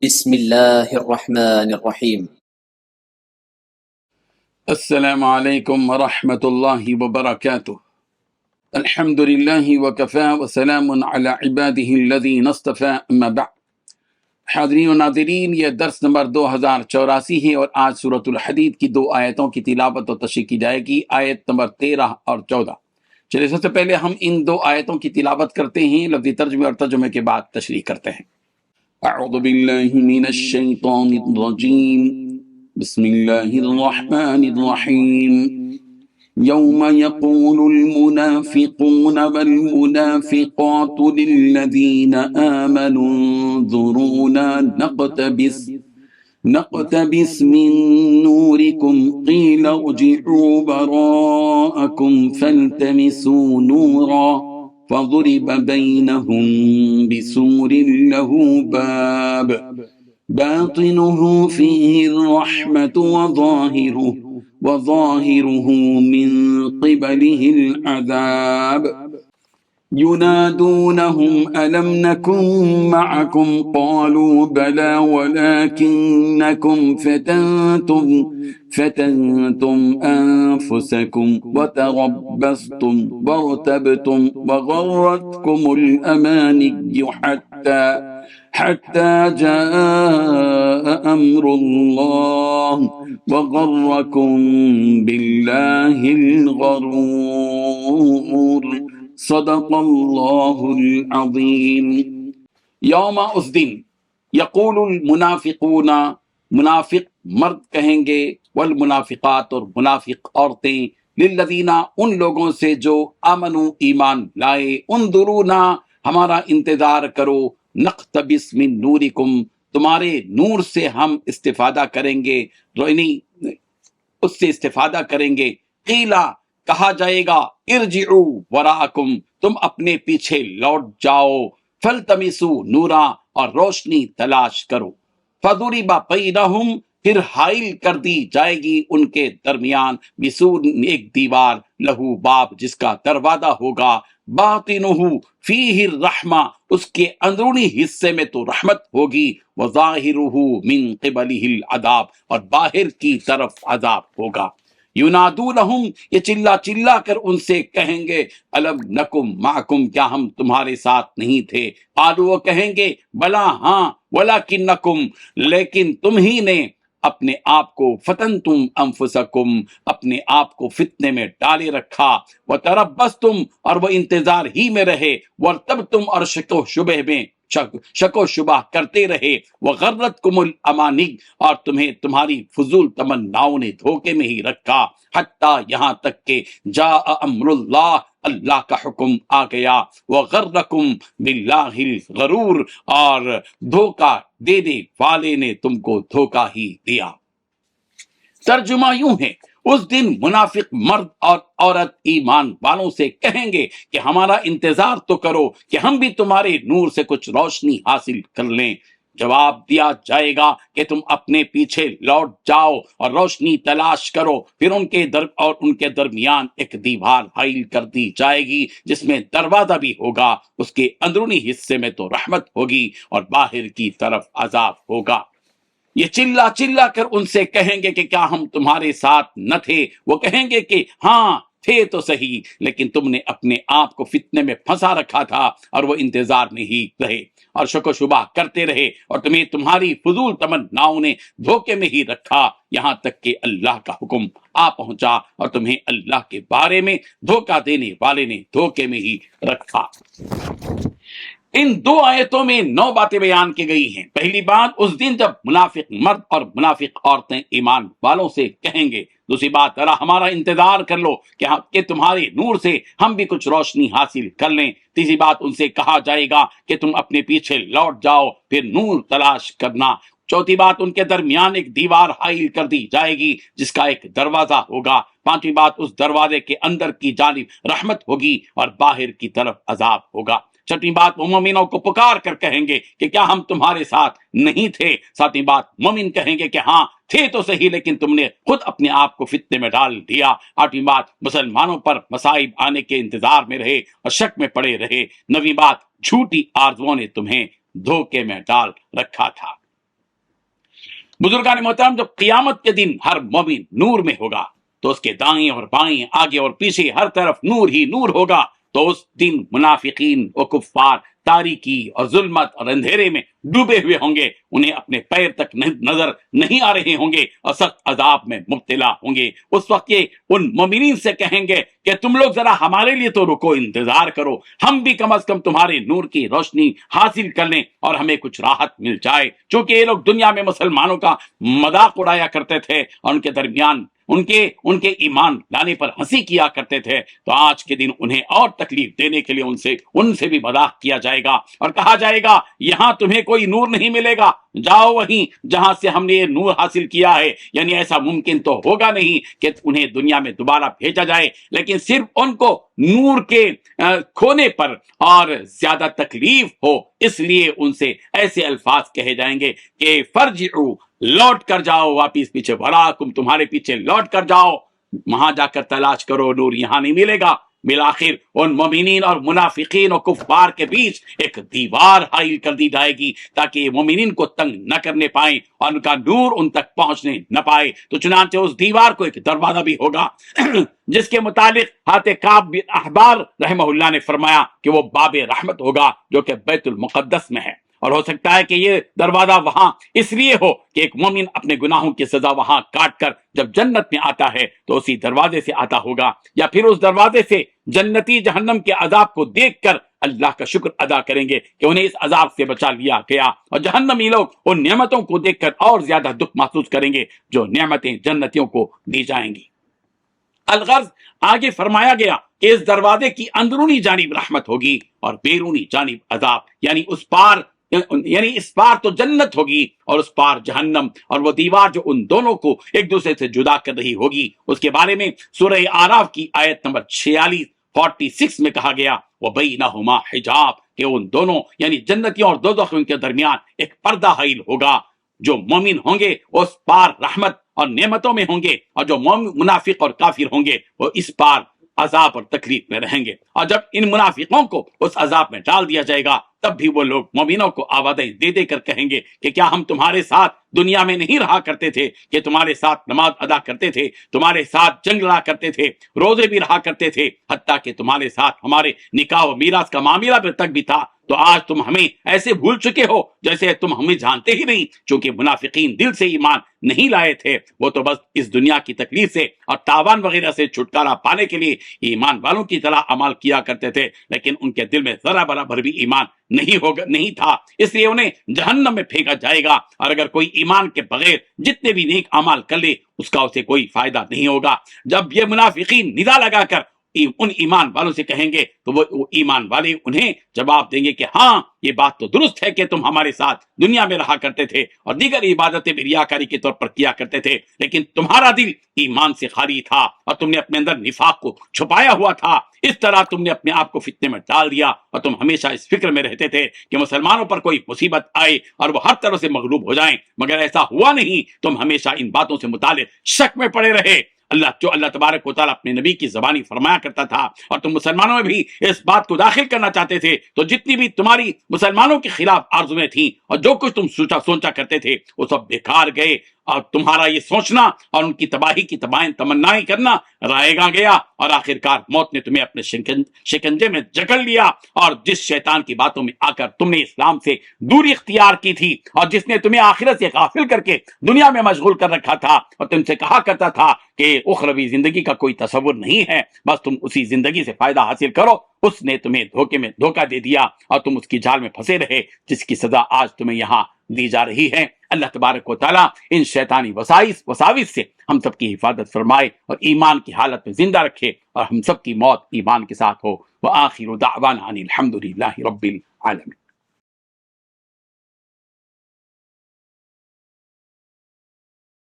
بسم اللہ الرحمن الرحیم۔ السلام علیکم ورحمۃ اللہ وبرکاتہ۔ الحمد للہ وکفی وسلام علی عبادہ الذین اصطفی، اما بعد۔ حاضرین و ناظرین، یہ درس نمبر 2084 ہے اور آج سورۃ الحدید کی 2 آیتوں کی تلاوت و تشریح کی جائے گی، آیت نمبر 13 اور 14۔ چلیے سب سے پہلے ہم ان 2 آیتوں کی تلاوت کرتے ہیں، لفظی ترجمے اور ترجمے کے بعد تشریح کرتے ہیں۔ اعوذ باللہ من الشیطان الرجیم، بسم اللہ الرحمن الرحیم۔ یوم یقول المنافقون والمنافقات للذین آمنوا انظرونا نقتبس من نورکم قیل ارجعوا وراءکم فالتمسوا نورا فضرب بینہم بسور لہ باب باطنہ فیہ الرحمة وظاہرہ من قبلہ العذاب ينادونهم ألم نكن معكم قالوا بلى ولكنكم فتنتم أنفسكم وتربصتم وارتبتم وغرتكم الأماني حتى جاء أمر الله وغركم بالله الغرور۔ صدق اللہ العظیم۔ یوم، اس دن، یقول المنافقون، منافق مرد کہیں گے، والمنافقات، اور منافق عورتیں، للذین، ان لوگوں سے جو آمنوا، ایمان لائے، انظرونا، ہمارا انتظار کرو، نقتبس من نورکم، تمہارے نور سے ہم استفادہ کریں گے، یعنی اس سے استفادہ کریں گے۔ قیلا، کہا جائے گا، ارجعوا وراءکم، تم اپنے پیچھے لوٹ جاؤ، فالتمسوا نورا، اور روشنی تلاش کرو، فضرب بینہم، پھر حائل کر دی جائے گی ان کے درمیان، بسور، ایک دیوار، لہو باب، جس کا دروازہ ہوگا، باطنہ فیہ الرحمہ، اس کے اندرونی حصے میں تو رحمت ہوگی، وظاہرہ من قبلہ العذاب، اور باہر کی طرف عذاب ہوگا۔ ینادونہم، یہ چلا چلا کر ان سے کہیں گے، الم نکم معکم، کیا ہم تمہارے ساتھ نہیں تھے؟ قالوا، وہ کہیں گے، بلا، ہاں، ولکنکم، لیکن تم ہی نے اپنے آپ کو، فتنتم انفسکم، اپنے آپ کو فتنے میں ڈالے رکھا، وتربصتم، اور وہ انتظار ہی میں رہے، وارتبتم، اور شک و شبہ کرتے رہے، وغرتکم الامانی، اور تمہیں تمہاری فضول تمناؤں نے دھوکے میں ہی رکھا، حتیٰ، یہاں تک کہ جاء امر اللہ، اللہ کا حکم آ گیا، وغرکم باللہ الغرور، اور دھوکہ دینے والے نے تم کو دھوکہ ہی دیا۔ ترجمہ یوں ہے، اس دن منافق مرد اور عورت ایمان والوں سے کہیں گے کہ ہمارا انتظار تو کرو کہ ہم بھی تمہارے نور سے کچھ روشنی حاصل کر لیں۔ جواب دیا جائے گا کہ تم اپنے پیچھے لوٹ جاؤ اور روشنی تلاش کرو، پھر ان کے درمیان ایک دیوار حائل کر دی جائے گی جس میں دروازہ بھی ہوگا، اس کے اندرونی حصے میں تو رحمت ہوگی اور باہر کی طرف عذاب ہوگا۔ یہ چلا چلا کر ان سے کہیں گے کہ کیا ہم تمہارے ساتھ نہ تھے؟ وہ کہیں گے کہ ہاں تھے تو صحیح، لیکن تم نے اپنے آپ کو فتنے میں پھنسا رکھا تھا اور وہ انتظار میں ہی رہے اور شک و شبہ کرتے رہے، اور تمہیں تمہاری فضول تمناؤں نے دھوکے میں ہی رکھا، یہاں تک کہ اللہ کا حکم آ پہنچا اور تمہیں اللہ کے بارے میں دھوکہ دینے والے نے دھوکے میں ہی رکھا۔ ان 2 آیتوں میں 9 باتیں بیان کی گئی ہیں۔ پہلی بات، اس دن جب منافق مرد اور منافق عورتیں ایمان والوں سے کہیں گے۔ دوسری بات، ذرا ہمارا انتظار کر لو کہ تمہارے نور سے ہم بھی کچھ روشنی حاصل کر لیں۔ تیسری بات، ان سے کہا جائے گا کہ تم اپنے پیچھے لوٹ جاؤ، پھر نور تلاش کرنا۔ چوتھی بات، ان کے درمیان ایک دیوار حائل کر دی جائے گی جس کا ایک دروازہ ہوگا۔ پانچویں بات، اس دروازے کے اندر کی جانب رحمت ہوگی اور باہر کی طرف عذاب ہوگا۔ چھٹی بات، وہ مومنوں کو پکار کر کہیں گے کہ کیا ہم تمہارے ساتھ نہیں تھے؟ ساتویں بات، مومن کہیں گے کہ ہاں تھے تو صحیح، لیکن تم نے خود اپنے آپ کو فتنے میں ڈال دیا۔ آٹھویں بات، مسلمانوں پر مصائب آنے کے انتظار میں رہے اور شک میں پڑے رہے۔ نویں بات، جھوٹی آرزوؤں نے تمہیں دھوکے میں ڈال رکھا تھا۔ بزرگان محترم، جب قیامت کے دن ہر مومن نور میں ہوگا تو اس کے دائیں اور بائیں، آگے اور پیچھے ہر طرف نور ہی نور ہوگا، تو اس دن منافقین و کفار تاریکی اور ظلمت اور اندھیرے میں ڈوبے ہوئے ہوں گے، انہیں اپنے پیر تک نظر نہیں آ رہے ہوں گے اور سخت عذاب میں مبتلا ہوں گے۔ اس وقت یہ ان مومنین سے کہیں گے کہ تم لوگ ذرا ہمارے لیے تو رکو، انتظار کرو، ہم بھی کم از کم تمہارے نور کی روشنی حاصل کر لیں اور ہمیں کچھ راحت مل جائے۔ چونکہ یہ لوگ دنیا میں مسلمانوں کا مذاق اڑایا کرتے تھے اور ان کے درمیان ان کے ایمان لانے پر ہنسی کیا کرتے تھے، تو آج کے دن انہیں اور تکلیف دینے کے لیے ان سے بھی مذاق کیا جائے گا اور کہا جائے گا یہاں تمہیں کوئی نور نہیں ملے گا، جاؤ وہیں جہاں سے ہم نے یہ نور حاصل کیا ہے۔ یعنی ایسا ممکن تو ہوگا نہیں کہ انہیں دنیا میں دوبارہ بھیجا جائے، لیکن صرف ان کو نور کے کھونے پر اور زیادہ تکلیف ہو، اس لیے ان سے ایسے الفاظ کہے جائیں گے کہ فرجعوا، لوٹ کر جاؤ واپس پیچھے، وراکم، تمہارے پیچھے لوٹ کر جاؤ، وہاں جا کر تلاش کرو، نور یہاں نہیں ملے گا۔ بالآخر ان مومنین اور منافقین اور کفار کے بیچ ایک دیوار حائل کر دی جائے گی تاکہ یہ مومنین کو تنگ نہ کرنے پائیں اور ان کا نور ان تک پہنچنے نہ پائے۔ تو چنانچہ اس دیوار کو ایک دروازہ بھی ہوگا جس کے متعلق حضرت کعب بن احبار رحمہ اللہ نے فرمایا کہ وہ باب رحمت ہوگا، جو کہ بیت المقدس میں ہے، اور ہو سکتا ہے کہ یہ دروازہ وہاں اس لیے ہو کہ ایک مومن اپنے گناہوں کی سزا وہاں کاٹ کر جب جنت میں آتا ہے تو اسی دروازے سے آتا ہوگا، یا پھر اس دروازے سے جنتی جہنم کے عذاب کو دیکھ کر اللہ کا شکر ادا کریں گے کہ انہیں اس عذاب سے بچا لیا گیا، اور جہنمی لوگ ان نعمتوں کو دیکھ کر اور زیادہ دکھ محسوس کریں گے جو نعمتیں جنتیوں کو دی جائیں گی۔ الغرض آگے فرمایا گیا کہ اس دروازے کی اندرونی جانب رحمت ہوگی اور بیرونی جانب عذاب، یعنی اس پار تو جنت ہوگی اور اس پار جہنم، اور وہ دیوار جو ان دونوں کو ایک دوسرے سے جدا کر رہی ہوگی، اس کے بارے میں سورہ اعراف کی آیت نمبر 46 میں کہا گیا وَبَيْنَهُمَا حجاب، کہ ان دونوں یعنی جنتیوں اور دوزخیوں کے درمیان ایک پردہ حائل ہوگا۔ جو مومن ہوں گے وہ اس پار رحمت اور نعمتوں میں ہوں گے، اور جو منافق اور کافر ہوں گے وہ اس پار عذاب اور تکلیف میں رہیں گے۔ اور جب ان منافقوں کو اس عذاب میں ڈال دیا جائے گا تب بھی وہ لوگ مومنوں کو آوازیں دے دے کر کہیں گے کہ کیا ہم تمہارے ساتھ دنیا میں نہیں رہا کرتے تھے، کہ تمہارے ساتھ نماز ادا کرتے تھے، تمہارے ساتھ جنگ لڑا کرتے تھے، روزے بھی رہا کرتے تھے، حتیٰ کہ تمہارے ساتھ ہمارے نکاح و میراث کا معاملہ تک بھی تھا، تو آج تم ہمیں ایسے بھول چکے ہو جیسے تم ہمیں جانتے ہی نہیں۔ چونکہ منافقین دل سے ایمان نہیں لائے تھے، وہ تو بس اس دنیا کی تکلیف سے اور تاوان وغیرہ سے چھٹکارا پانے کے لیے ایمان والوں کی طرح عمل کیا کرتے تھے، لیکن ان کے دل میں ذرا برابر بھی ایمان نہیں تھا، اس لیے انہیں جہنم میں پھینکا جائے گا۔ اور اگر کوئی ایمان کے بغیر جتنے بھی نیک اعمال کر لے اس کا اسے کوئی فائدہ نہیں ہوگا۔ جب یہ منافقین ندا لگا کر ان ایمان والوں سے کہیں گے تو وہ ایمان والے انہیں جواب دیں گے کہ ہاں یہ بات تو درست ہے کہ تم ہمارے ساتھ دنیا میں رہا کرتے تھے اور دیگر عبادتیں بھی ریاکاری کے طور پر کیا کرتے تھے، لیکن تمہارا دل ایمان سے خالی تھا اور تم نے اپنے اندر نفاق کو چھپایا ہوا تھا، اس طرح تم نے اپنے آپ کو فتنے میں ڈال دیا اور تم ہمیشہ اس فکر میں رہتے تھے کہ مسلمانوں پر کوئی مصیبت آئے اور وہ ہر طرح سے مغلوب ہو جائیں، مگر ایسا ہوا نہیں، تم ہمیشہ ان باتوں سے متعلق شک میں پڑے رہے۔ اللہ تبارک و تعالیٰ اپنے نبی کی زبانی فرمایا کرتا تھا، اور تم مسلمانوں میں بھی اس بات کو داخل کرنا چاہتے تھے، تو جتنی بھی تمہاری مسلمانوں کے خلاف آرزویں تھیں اور جو کچھ تم سوچا کرتے تھے وہ سب بیکار گئے، اور تمہارا یہ سوچنا اور ان کی تباہی کی تمنائیں کرنا رائے گا گیا، اور آخرکار موت نے تمہیں اپنے شکنجے میں جکڑ لیا۔ اور جس شیطان کی باتوں میں آ کر تم نے اسلام سے دوری اختیار کی تھی، اور جس نے تمہیں آخرت سے غافل کر کے دنیا میں مشغول کر رکھا تھا اور تم سے کہا کرتا تھا کہ اخروی زندگی کا کوئی تصور نہیں ہے، بس تم اسی زندگی سے فائدہ حاصل کرو، اس نے تمہیں دھوکہ دے دیا اور تم اس کی جال میں پھنسے رہے، جس کی سزا آج تمہیں یہاں دی جا رہی ہے۔ اللہ تبارک و تعالیٰ ان شیطانی وساوس سے ہم سب کی حفاظت فرمائے اور ایمان کی حالت میں زندہ رکھے، اور ہم سب کی موت ایمان کے ساتھ ہو۔ وآخر دعوانا ان الحمد للہ رب العالمین۔